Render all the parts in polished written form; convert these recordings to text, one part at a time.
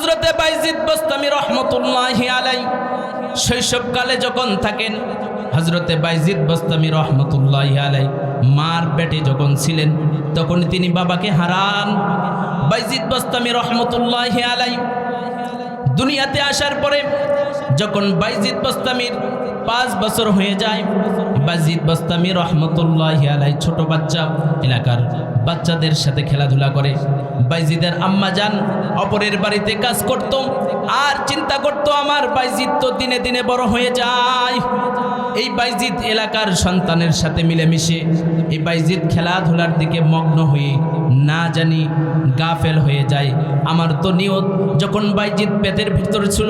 হযরতে বাইজিদ বস্তামি রহমতুল্লাহি আলাই শৈশবকালে যখন থাকেন, হযরতে বাইজিদ বস্তামি রহমতুল্লাহি আলাই মার পেটে যখন ছিলেন তখন তিনি বাবাকে হারান। বাইজিদ বস্তামি রহমতুল্লাহি আলাই দুনিয়াতে আসার পরে যখন বাইজিদ বস্তামির 5 বছর হয়ে যায়, বাইজিদ বস্তামি রহমতুল্লাহি আলাই ছোট বাচ্চা, এলাকার বাচ্চাদের সাথে খেলাধুলা করে। বাইজিদের আম্মা জান অপরের বাড়িতে কাজ করত আর চিন্তা করত আমার বাইজিদ তো দিনে দিনে বড় হয়ে যায়। এই বাইজিদ এলাকার সন্তানের সাথে মিলেমিশে এই বাইজিদ খেলাধুলার দিকে মগ্ন হয়ে না জানি গাফেল হয়ে যায়। আমার তো নিয়ত, যখন বাইজিদ পেটের ভিতর ছিল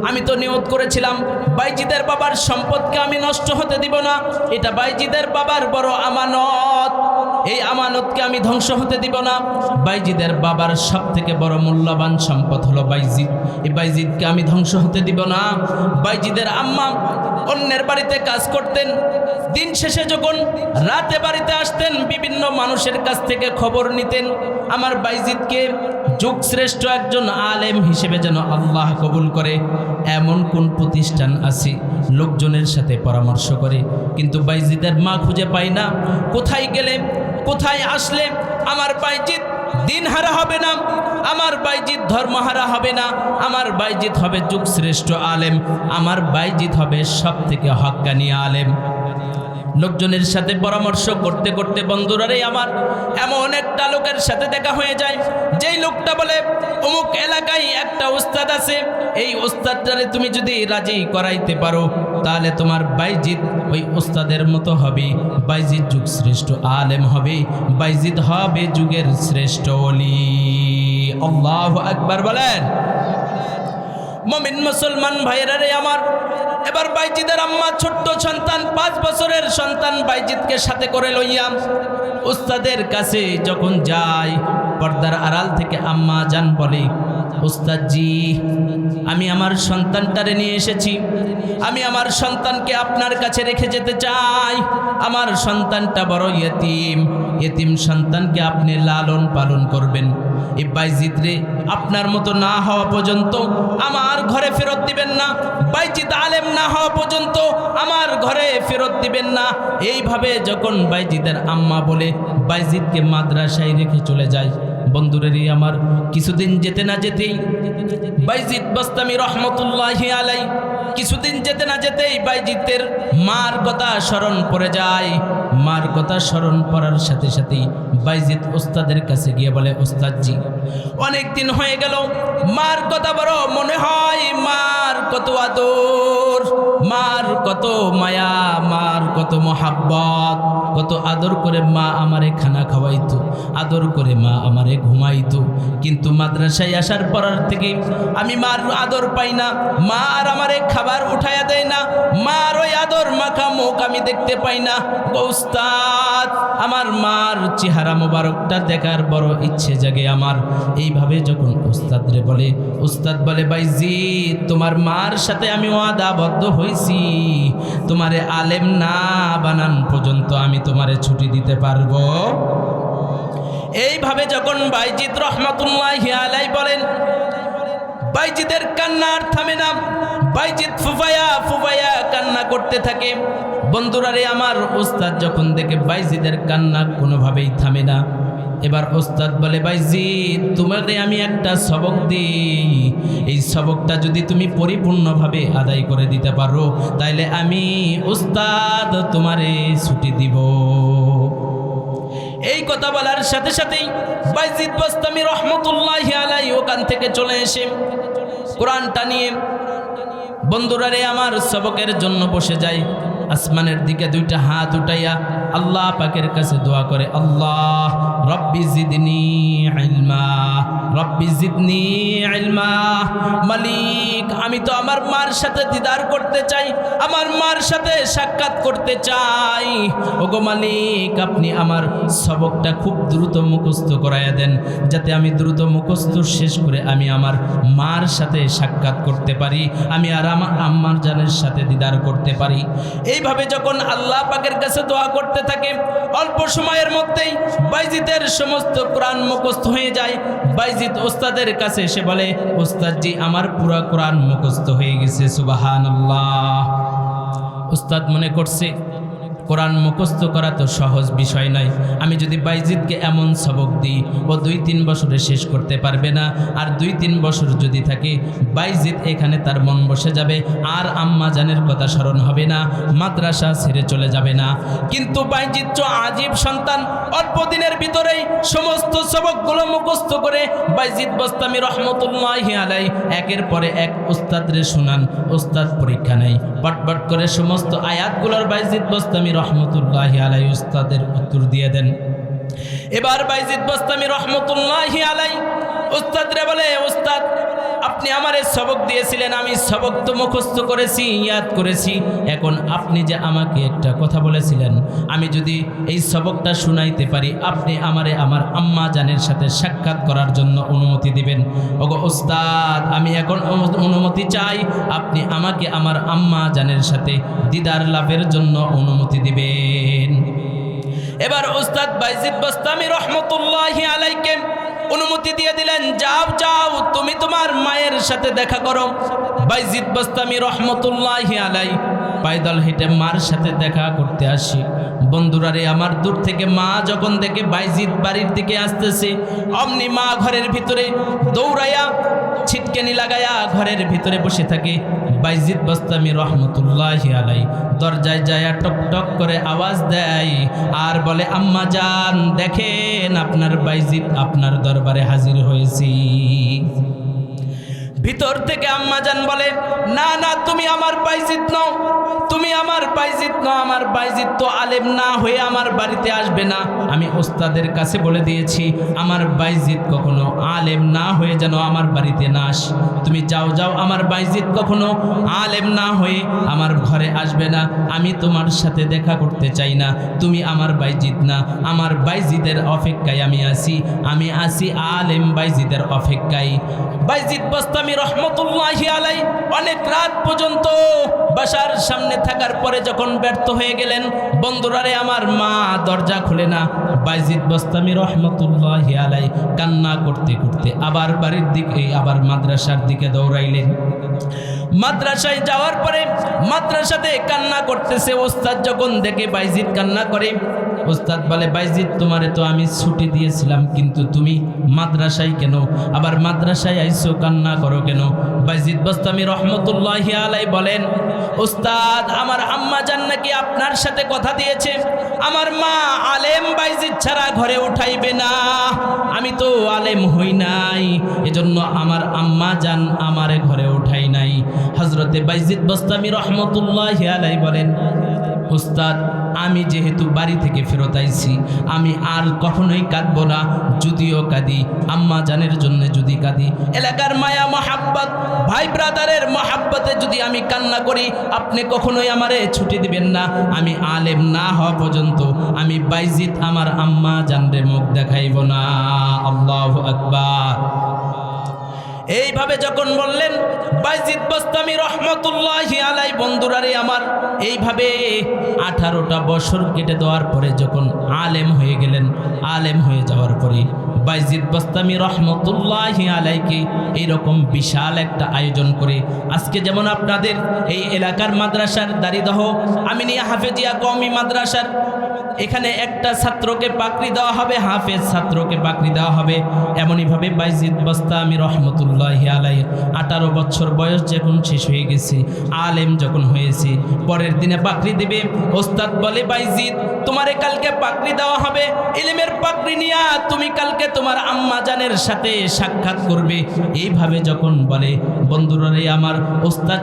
আমি তো নিয়ত করেছিলাম বাইজিদের বাবার সম্পদকে আমি নষ্ট হতে দিব না, এটা বাইজিদের বাবার বড় আমানত, এই আমানতকে আমি ধ্বংস হতে দিব না। বাইজিদের বাবার সব থেকে বড় মূল্যবান সম্পদ হলো বাইজিদ, এই বাইজিদকে আমি ধ্বংস হতে দিব না। বাইজিদের আম্মা অন্যের বাড়িতে কাজ করতেন, দিন শেষে যখন রাতে বাড়িতে আসতেন বিভিন্ন মানুষের কাছ থেকে খবর নিতেন আমার বাইজিদকে যুগশ্রেষ্ঠ একজন আলেম হিসেবে যেন আল্লাহ কবুল করে এমন কোন প্রতিষ্ঠান আছে, লোকজনের সাথে পরামর্শ করে, কিন্তু বাইজিদের মা খুঁজে পায় না। কোথায় গেলে কোথায় আসলে আমার বাইজিদ দিনহারা হবে না, আমার বাইজিদ ধর্মহারা হবে না, আমার বাইজিদ হবে যুগশ্রেষ্ঠ আলেম, আমার বাইজিদ হবে সব থেকে হক্কানি আলেম। লোকজনের সাথে পরামর্শ করতে করতে বন্ধুরা রে আমার এমন একটা লোকের সাথে দেখা হয়ে যায়, যেই লোকটা বলে অমুক এলাকায় একটা উস্তাদ আছে, এই উস্তাদটারে তুমি যদি রাজি করাইতে পারো তাহলে তোমার বাইজিদ ওই উস্তাদের মতো হবে, বাইজিদ যুগ শ্রেষ্ঠ আলেম হবে, বাইজিদ হবে যুগের শ্রেষ্ঠ ওলি। আল্লাহু আকবার বলেন। মুমিন মুসলমান ভাইরা রে আমার, এবার বাইজিদের আম্মা ছোট্ট সন্তান 5 বছরের সন্তান বাইজিদকে সাথে করে লইয়া উস্তাদের কাছে যখন যায়, পর্দার আড়াল থেকে আম্মা জান বলে, উস্তাদজি আমি আমার সন্তানটারে নিয়ে এসেছি, আমি আমার সন্তানকে আপনার কাছে রেখে যেতে চাই, আমার সন্তানটা বড় ইয়েতিম, ইয়েতিম সন্তানকে আপনি লালন পালন করবেন, এই বাইজিদ রে আপনার মতো না হওয়া পর্যন্ত আমার ঘরে ফেরত দিবেন না, বাইজিদ আলেম না হওয়া পর্যন্ত আমার ঘরে ফেরত দিবেন না। এইভাবে যখন বাইজিদের আম্মা বলে বাইজিদকে মাদ্রাসায় রেখে চলে যায়, বন্ধুরেরই আমার কিছুদিন যেতে না যেতেই বাইজিদ বস্তামি রহমতুল্লাহি আলাই কিছুদিন যেতে না যেতেই বাইজিদের মার কথা স্মরণ পড়ে যায়। মার কথা স্মরণ পড়ার সাথে সাথেই বাইজিদ উস্তাদের কাছে গিয়ে বলে, উস্তাদজি অনেক দিন হয়ে গেল, মার কথা বড় মনে হয়, মার কত আদর, মার কত মায়া, মার কত মোহাব্বত, কত আদর করে মা আমারে খানা খাওয়াইতো, আদর করে মা আমারে ঘুমাইতো, কিন্তু মাদ্রাসায় আসার পর থেকে আমি মার আদর পাই না, মা আর আমারে খাবার উঠাইয়া দেয় না, মার ওই আদর মাখা মুখ আমি দেখতে পাই না। উস্তাদ আমার মার চেহারা মোবারকটা দেখার বড় ইচ্ছে জাগে আমার। এইভাবে যখন উস্তাদ রে বলে, উস্তাদ বলে, বাইজিদ তোমার মার সাথে আমি ওয়াদাবদ্ধ হয়েছি, তোমারে আলেম না বানান পর্যন্ত আমি তোমারে ছুটি দিতে পারবো। এইভাবে যখন বাইজিদ রহমতুল্লাহি আলাই বলেন, বাইজিদের কান্না আর থামে না, বাইজিদ ফুফায়া ফুফায়া কান্না করতে থাকে। বন্ধুরা রে আমার, উস্তাদ যখন দেখে বাইজিদের কান্না কোনোভাবেই থামে না, এবার উস্তাদ বলে, বাইজিদ তোমারে আমি একটা সবক দিই, এই সবকটা যদি তুমি পরিপূর্ণভাবে আদায় করে দিতে পারো তাইলে আমি উস্তাদ তোমারে ছুটি দিব। এই কথা বলার সাথে সাথেই বাইজিদ বস্তামি রহমতুল্লাহি আলাই ওখান থেকে চলে এসে কোরআনটা নিয়ে বন্ধুরা রে আমার সবকের জন্য বসে যায়। আসমানের দিকে 2টা হাত উঠাইয়া আল্লাহ পাকের কাছে দোয়া করে, আল্লাহ রব্বি জিদনি ইলমা, রব্বি জিদনি ইলমা। মালিক আমি তো আমার মার সাথে দিদার করতে চাই, আমার মার সাথে সাক্ষাৎ করতে চাই, ওগো মালিক আপনি আমার সবকটা খুব দ্রুত মুখস্থ করাইয়া দেন, যাতে আমি দ্রুত মুখস্থ শেষ করে আমি আমার মার সাথে সাক্ষাৎ করতে পারি, আমি আর আমার আম্মার জানের সাথে দিদার করতে পারি। এইভাবে যখন আল্লাহ পাকের কাছে দোয়া করতে করতে থাকে। অল্প সময়ের মধ্যেই বাইজিদের সমস্ত কোরআন মুখস্থ হয়ে যায়। বাইজিদ ওস্তাদের কাছে এসে বলে, ওস্তাদজি আমার পুরো কোরআন মুখস্থ হয়ে গেছে। সুবহানাল্লাহ। ওস্তাদ মনে করছে কোরআন মুখস্থ করা তো সহজ বিষয় নয়, আমি যদি বাইজিদকে এমন সবক দিই ও 2-3 বছরে শেষ করতে পারবে না, আর 2-3 বছর যদি থাকে বাইজিদ এখানে তার মন বসে যাবে, আর আম্মা জানের কথা স্মরণ হবে না, মাদ্রাসা ছেড়ে চলে যাবে না। কিন্তু বাইজিদ তো আজীব সন্তান, অল্প দিনের ভিতরেই সমস্ত সবকগুলো মুখস্থ করে বাইজিদ বোস্তামি রহমতুল্লাহি আলাইহি একের পরে এক উস্তাদরে শুনান। উস্তাদ পরীক্ষা নেই, পটপট করে সমস্ত আয়াতগুলোর বাইজিদ বোস্তামি রহমতুল্লাহি আলাইহি উস্তাদের উত্তর দিয়ে দেন। এবার বাইজিদ বোস্তামি রহমতুল্লাহি আলাইহি উস্তাদরে বলে, উস্তাদ আপনি আমারে সবক দিয়েছিলেন, আমি সবক তো মুখস্থ করেছি, ইয়াদ করেছি, এখন আপনি যে আমাকে একটা কথা বলেছিলেন, আমি যদি এই সবকটা শুনাইতে পারি আপনি আমারে আমার আম্মা জানের সাথে সাক্ষাৎ করার জন্য অনুমতি দিবেন। ওগো উস্তাদ, আমি এখন অনুমতি চাই, আপনি আমাকে আমার আম্মা জানের সাথে দিদার লাভের জন্য অনুমতি দিবেন। এবার উস্তাদ বাইজিদ বোস্তামি রহমতুল্লাহি আলাইহিকে অনুমতি দিয়ে দিলেন, যাও যাও তুমি তোমার মায়ের সাথে দেখা করো। বাইজিদ বোস্তামি রহমতুল্লাহি আলাইহি পায়দল হেঁটে মার সাথে দেখা করতে আসি। বন্ধুরা রে আমার, দূর থেকে মা যখন দেখে বাইজিদ বাড়ির দিকে আসতেছে, অমনি মা ঘরের ভিতরে দৌড়াইয়া ছিটকেনি লাগায়া ঘরের ভিতরে বসে থাকে। বাইজিদ বোস্তামি রহমতুল্লাহি আলাইহি দরজায় যায় টক টক করে আওয়াজ দেয় আর বলে, আম্মা জান দেখেন আপনার বাইজিদ আপনার দরবারে হাজির হয়েছি। ভিতর থেকে আম্মা জান বলে, না না তুমি আমার বাইজিদ নও, তুমি আমার বাইজিদ নও, আমার বাইজিদ তো আলেম না হয়ে আমার বাড়িতে আসবে না। আমি ওস্তাদের কাছে বলে দিয়েছি আমার বাইজিদ কখনো আলেম না হয়ে যেন আমার বাড়িতে না আসে। তুমি যাও যাও, আমার বাইজিদ কখনো আলেম না হয়ে আমার ঘরে আসবে না, আমি তোমার সাথে দেখা করতে চাই না, তুমি আমার বাইজিদ না, আমার বাইজিদের অপেক্ষায় আমি আসি আলেম বাইজিদের অপেক্ষায়। বাইজিদ বোস্তামি রহমতুল্লাহি আলাইহি অনেক রাত পর্যন্ত বাসার সামনে থাকার পরে যখন ব্যর্থ হয়ে গেলেন, বন্ধুরা রে আমার, মা দরজা খুলে না। বাইজিদ বোস্তামি রহমতুল্লাহি আলাইহি কান্না করতে করতে আবার বাড়ির দিকে, আবার মাদ্রাসার দিকে দৌড়াইলেন। মাদ্রাসায় যাওয়ার পরে মাদ্রাসাতে কান্না করতেছে। ওস্তাদ যখন দেখে বাইজিদ কান্না করে, ওস্তাদ বলে, বাইজিদ তোমারে তো আমি ছুটি দিয়েছিলাম, কিন্তু তুমি মাদ্রাসায় কেন, আবার মাদ্রাসায় আইসো, কান্না করো কেন? বাইজিদ বোস্তামি রহমতুল্লাহি আলাইহি বলেন, ওস্তাদ আমার আম্মা জান নাকি আপনার সাথে কথা দিয়েছে, আমার মা আলেম বাইজিদ ছাড়া ঘরে উঠাইবে না, আমি তো আলেম হই নাই, এজন্য আমার আম্মা জান আমারে ঘরে উঠাই নাই। হযরতে বাইজিদ বোস্তামি রহমতুল্লাহি আলাইহি বলেন, ওস্তাদ আমি যেহেতু বাড়ি থেকে ফেরত আইছি, আমি আর কখনোই কাঁদবো না, যদিও কাঁদি আম্মা জানের জন্য, যদি কাঁদি এলাকার মায়া মহাব্বত ভাই ব্রাদারের মহাব্বতে যদি আমি কান্না করি, আপনি কখনোই আমারে ছুটি দিবেন না, আমি আলেম না হওয়া পর্যন্ত আমি বাইজিদ আমার আম্মা জানরে মুখ দেখাইব না। আল্লাহু আকবার। এইভাবে যখন বললেন বাইজিদ বোস্তামি রহমতুল্লাহি আলাইহি, বন্ধুরা রে আমার, এইভাবে 18টা বছর কেটে দেওয়ার পরে যখন আলেম হয়ে গেলেন, আলেম হয়ে যাওয়ার পরে বাইজিদ বোস্তামি রহমতুল্লাহি আলাইহি এইরকম বিশাল একটা আয়োজন করে, আজকে যেমন আপনাদের এই এলাকার মাদ্রাসার দাড়িদহ আমিনিয়া হাফেজিয়া কওমি মাদ্রাসার এখানে একটা ছাত্রকে পাকড়ি দেওয়া হবে, হাফেজ ছাত্রকে পাকড়ি দেওয়া হবে, এমনইভাবে বাইজিদ বোস্তামি রহমতুল্লাহি আলাইহি 18 বছর বয়স যখন শেষ হয়ে গেছে, আলেম যখন হয়েছে, পরের দিনে পাকড়ি দেবে। ওস্তাদ বলে, বাইজিদ তোমারে কালকে পাকড়ি দেওয়া হবে, ইলমের পাকড়ি নিয়া তুমি কালকে তোমার আম্মা জানের সাথে সাক্ষাৎ করবে। এইভাবে যখন বলে, বন্ধুরা রে আমার, ওস্তাদ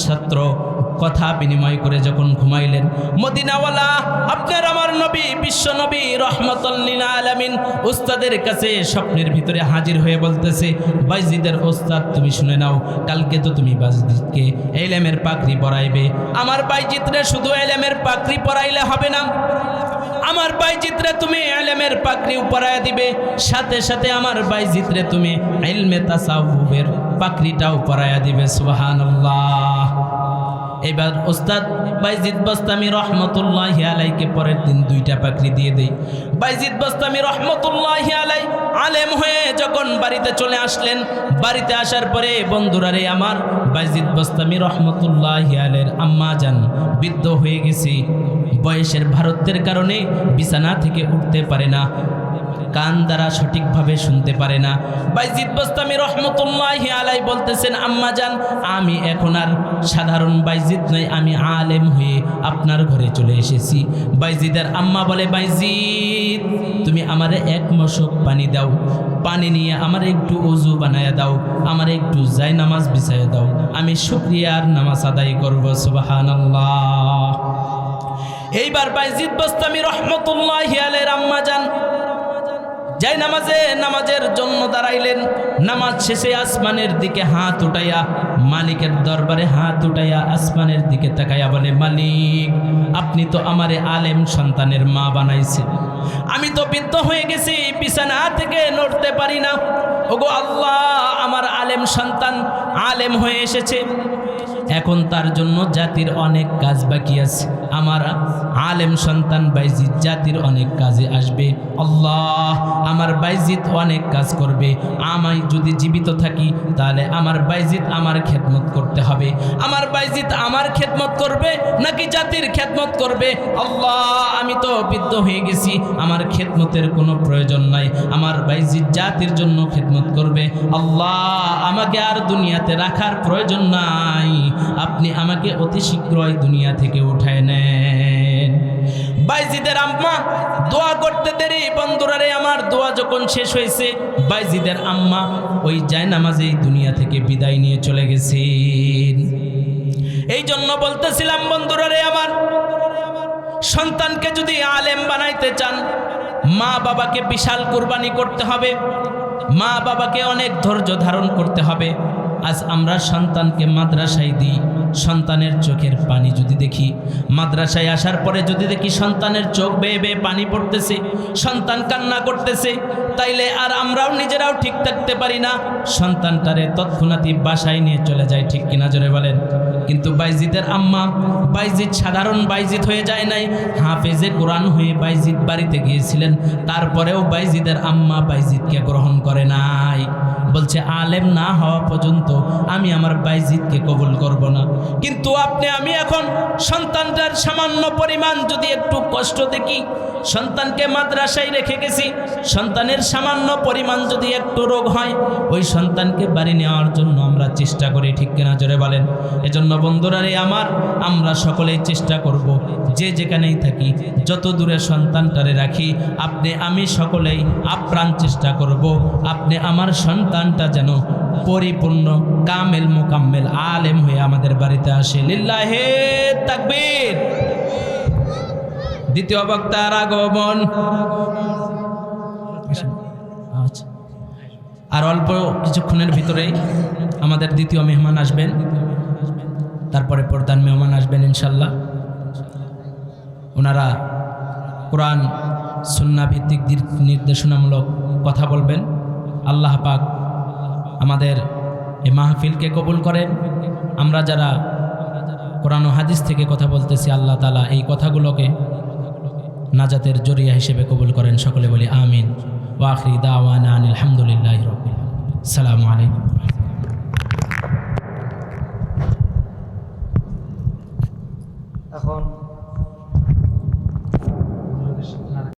ছাত্র কথা বিনিময় করে যখন ঘুমাইলেন, মদিনাওয়ালা আপনার আমার নবী বিশ্ব নবী রহমাতুল লিল আলামিন উস্তাদের কাছে স্বপ্নের ভিতরে হাজির হয়ে বলতেছে, বাইজিদের ওস্তাদ তুমি শুনে নাও, কালকে তো তুমি বাইজিদকে ইলমের পাকড়ি পরাইবে, আমার বাইজিদরে শুধু ইলমের পাকড়ি পরাইলে হবে না, আমার বাইজিদরে তুমি ইলমের পাকড়ি পরায়া দিবে, সাথে সাথে আমার বাইজিদরে তুমি ইলমে তাসাউফের পাকড়িটাও পরায়া দিবে। সুবহানাল্লাহ। এবার ওস্তাদ বাইজিদ বাস্তামি রহমতুল্লাহি আলাইকে পরের দিন 2টা পাকড়ি দিয়ে দেই। বাইজিদ বাস্তামি রহমতুল্লাহি আলাই আলেম হয়ে যখন বাড়িতে চলে আসলেন, বাড়িতে আসার পরে বন্ধুরা রে আমার, বাইজিদ বাস্তামি রহমতুল্লাহি আলাইয়ের আম্মা জান বৃদ্ধ হয়ে গেছে, বয়সের ভারতের কারণে বিছানা থেকে উঠতে পারে না, কান দ্বারা সঠিকভাবে শুনতে পারে না। বাইজিদ বাস্তামি রহমতুল্লাহি আলাই বলতেছেন, আম্মা জান আমি এখন আর সাধারণ বাইজিদ নই, আমি আলেম হয়ে আপনার ঘরে চলে এসেছি। বাইজিদের আম্মা বলে, বাইজিদ তুমি আমারে 1 মশক পানি দাও, পানি নিয়ে আমার একটু ওযু বানায়া দাও, আমার একটু যাই নামাজ বিছায়া দাও, আমি শুকরিয়ার নামাজ আদায় করব। সুবহানাল্লাহ। এইবার বাইজিদ বাস্তামি রহমতুল্লাহি আলাইহির আম্মা জান যাই নামাজের জন্য দাঁড়াইলেন। নামাজ শেষে আসমানের দিকে হাত উঠাইয়া, মালিকের দরবারে হাত উঠাইয়া আসমানের দিকে তাকাইয়া বলে, মালিক আপনি তো আমারে আলেম সন্তানের মা বানাইছেন, আমি তো বৃদ্ধ হয়ে গেছি, বিছানা থেকে নড়তে পারি না। ওগো আল্লাহ, আমার আলেম সন্তান আলেম হয়ে এসেছে, এখন তার জন্য জাতির অনেক কাজ বাকি আছে। আমার আলেম সন্তান বাইজিদ জাতির অনেক কাজে আসবে। আল্লাহ, আমার বাইজিদ অনেক কাজ করবে। আমি যদি জীবিত থাকি তাহলে আমার বাইজিদ আমার খেদমত করতে হবে। আমার বাইজিদ আমার খেদমত করবে নাকি জাতির খেদমত করবে? আল্লাহ, আমি তো বৃদ্ধ হয়ে গেছি, আমার খেদমতের কোনো প্রয়োজন নাই, আমার বাইজিদ জাতির জন্য খেদমত করবে। আল্লাহ, আমাকে আর দুনিয়াতে রাখার প্রয়োজন নাই, আপনি আমাকে অতি শীঘ্রই দুনিয়া থেকে উঠায় নেন। বাইজিদের আম্মা দোয়া করতে দেরি, বন্ধুরা রে আমার, দোয়া যখন শেষ হয়েছে বাইজিদের আম্মা ওই জায়নামাজেই দুনিয়া থেকে বিদায় নিয়ে চলে গেছেন। এই জন্য বলতেছিলাম বন্ধুরা রে আমার, সন্তানকে যদি আলেম বানাইতে চান, মা বাবাকে বিশাল কুরবানি করতে হবে, মা বাবাকে অনেক ধৈর্য ধারণ করতে হবে। আজ আমরা সন্তানকে মাদ্রাসায় দিই, সন্তানের চোখের পানি যদি দেখি, মাদ্রাসায় আসার পরে যদি দেখি সন্তানের চোখ বেয়ে বেয়ে পানি পড়তেছে, সন্তান কান্না করতেছে, তাইলে আর আমরাও নিজেরাও ঠিক থাকতে পারি না, সন্তানটারে তৎক্ষণাৎই বাসায় নিয়ে চলে যায়, ঠিক কিনা জোরে বলেন? কিন্তু বাইজিদের আম্মা, বাইজিদ সাধারণ বাইজিদ হয়ে যায় নাই, হাফেজে কোরআন হয়ে বাইজিদ বাড়িতে গিয়েছিলেন, তারপরেও বাইজিদের আম্মা বাইজিদকে গ্রহণ করে নাই, বলছে আলেম না হওয়া পর্যন্ত আমি আমার বাইজিদকে কবুল করব না। কিন্তু আপনি আমি এখন সন্তানটার সামান্য পরিমাণ যদি একটু কষ্ট দেখি, সন্তানকে মাদ্রাসায় রেখে গেছি, সন্তানের সামান্য পরিমাণ যদি একটু রোগ হয়, ওই সন্তানকে বাড়ি নেওয়ার জন্য আমরা চেষ্টা করি, ঠিক কিনা জোরে বলেন? এজন্য বন্ধুরা রে আমার, আমরা সকলেই চেষ্টা করব, যে যেখানেই থাকি, যত দূরে সন্তানটারে রাখি, আপনি আমি সকলেই আপ্রাণ চেষ্টা করব আপনি আমার সন্তানটা যেন পরিপূর্ণ কামেল মোকাম্মেল আলেম হয়ে আমাদের বাড়িতে আসে। লিল্লাহে তাকবীর। দ্বিতীয় বক্তার আগমন। আচ্ছা, আর অল্প কিছুক্ষণের ভিতরেই আমাদের দ্বিতীয় মেহমান আসবেন, তারপরে প্রধান মেহমান আসবেন ইনশাল্লাহ। ওনারা কোরআন সুন্নাহ ভিত্তিক নির্দেশনামূলক কথা বলবেন। আল্লাহ পাক আমাদের এই মাহফিলকে কবুল করেন। আমরা যারা কোরআন ও হাদিস থেকে কথা বলতেছি, আল্লাহ তাআলা এই কথাগুলোকে নাজাতের জরিয়া হিসেবে কবুল করেন। সকলে বলি আমিন। ওয়া আখিরি দাওয়ানা আনিল হামদুলিল্লাহি রাব্বিল আলামিন। আসসালামু আলাইকুম। এখন